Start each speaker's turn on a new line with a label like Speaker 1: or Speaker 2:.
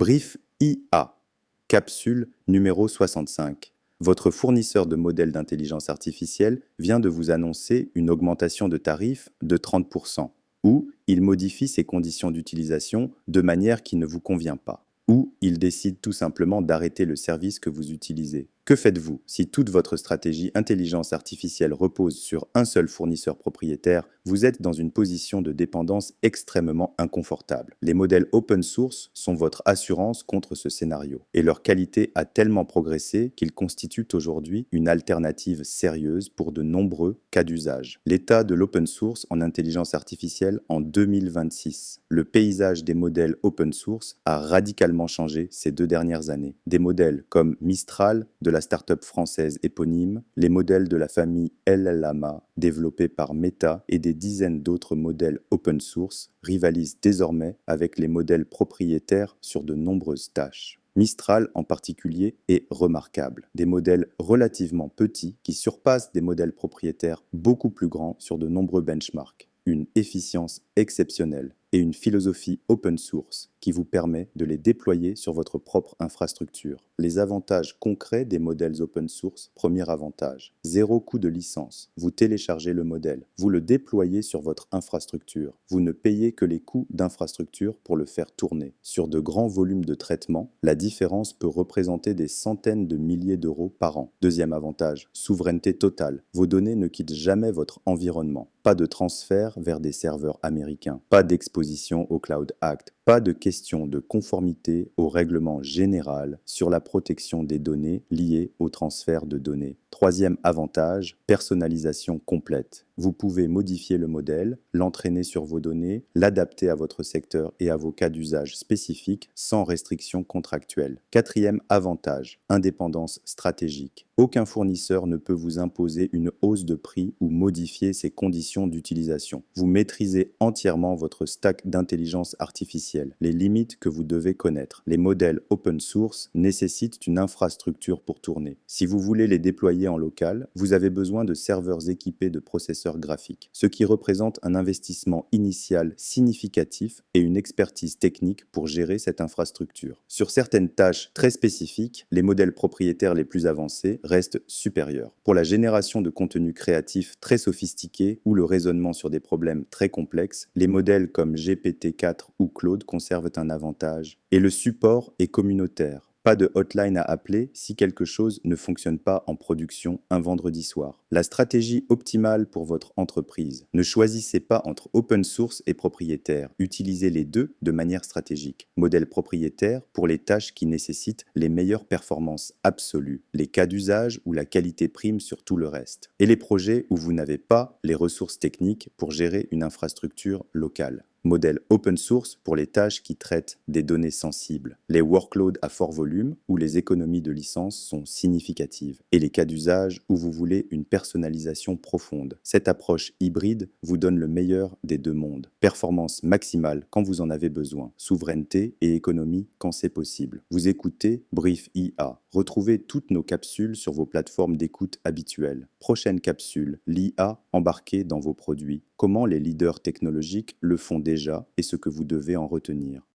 Speaker 1: Brief IA, capsule numéro 65. Votre fournisseur de modèles d'intelligence artificielle vient de vous annoncer une augmentation de tarif de 30%, ou il modifie ses conditions d'utilisation de manière qui ne vous convient pas, ou il décide tout simplement d'arrêter le service que vous utilisez. Que faites-vous si toute votre stratégie intelligence artificielle repose sur un seul fournisseur propriétaire? Vous êtes dans une position de dépendance extrêmement inconfortable. Les modèles open source sont votre assurance contre ce scénario, et leur qualité a tellement progressé qu'ils constituent aujourd'hui une alternative sérieuse pour de nombreux cas d'usage. L'état de l'open source en intelligence artificielle en 2026. Le paysage des modèles open source a radicalement changé ces 2 dernières années. Des modèles comme Mistral de la start-up française éponyme, les modèles de la famille LLaMA développés par Meta et des dizaines d'autres modèles open source rivalisent désormais avec les modèles propriétaires sur de nombreuses tâches. Mistral en particulier est remarquable. Des modèles relativement petits qui surpassent des modèles propriétaires beaucoup plus grands sur de nombreux benchmarks. Une efficience exceptionnelle et une philosophie open source qui vous permet de les déployer sur votre propre infrastructure. Les avantages concrets des modèles open source. Premier avantage, 0 coût de licence. Vous téléchargez le modèle, vous le déployez sur votre infrastructure. Vous ne payez que les coûts d'infrastructure pour le faire tourner. Sur de grands volumes de traitement, la différence peut représenter des centaines de milliers d'euros par an. Deuxième avantage, souveraineté totale. Vos données ne quittent jamais votre environnement. Pas de transfert vers des serveurs américains, pas d'exposition au Cloud Act, pas de question de conformité au règlement général sur la protection des données liées au transfert de données. Troisième avantage, personnalisation complète. Vous pouvez modifier le modèle, l'entraîner sur vos données, l'adapter à votre secteur et à vos cas d'usage spécifiques sans restriction contractuelle. Quatrième avantage, indépendance stratégique. Aucun fournisseur ne peut vous imposer une hausse de prix ou modifier ses conditions d'utilisation. Vous maîtrisez entièrement votre stack d'intelligence artificielle, les limites que vous devez connaître. Les modèles open source nécessitent une infrastructure pour tourner. Si vous voulez les déployer en local, vous avez besoin de serveurs équipés de processeurs graphiques, ce qui représente un investissement initial significatif et une expertise technique pour gérer cette infrastructure. Sur certaines tâches très spécifiques, les modèles propriétaires les plus avancés restent supérieurs. Pour la génération de contenu créatif très sophistiqué ou le raisonnement sur des problèmes très complexes, les modèles comme GPT-4 ou Claude conservent un avantage. Et le support est communautaire. Pas de hotline à appeler si quelque chose ne fonctionne pas en production un vendredi soir. La stratégie optimale pour votre entreprise. Ne choisissez pas entre open source et propriétaire. Utilisez les deux de manière stratégique. Modèle propriétaire pour les tâches qui nécessitent les meilleures performances absolues, les cas d'usage où la qualité prime sur tout le reste, et les projets où vous n'avez pas les ressources techniques pour gérer une infrastructure locale. Modèle open source pour les tâches qui traitent des données sensibles, les workloads à fort volume où les économies de licence sont significatives, et les cas d'usage où vous voulez une personnalisation profonde. Cette approche hybride vous donne le meilleur des deux mondes. Performance maximale quand vous en avez besoin, souveraineté et économie quand c'est possible. Vous écoutez Brief IA. Retrouvez toutes nos capsules sur vos plateformes d'écoute habituelles. Prochaine capsule, l'IA embarquée dans vos produits. Comment les leaders technologiques le font déjà et ce que vous devez en retenir.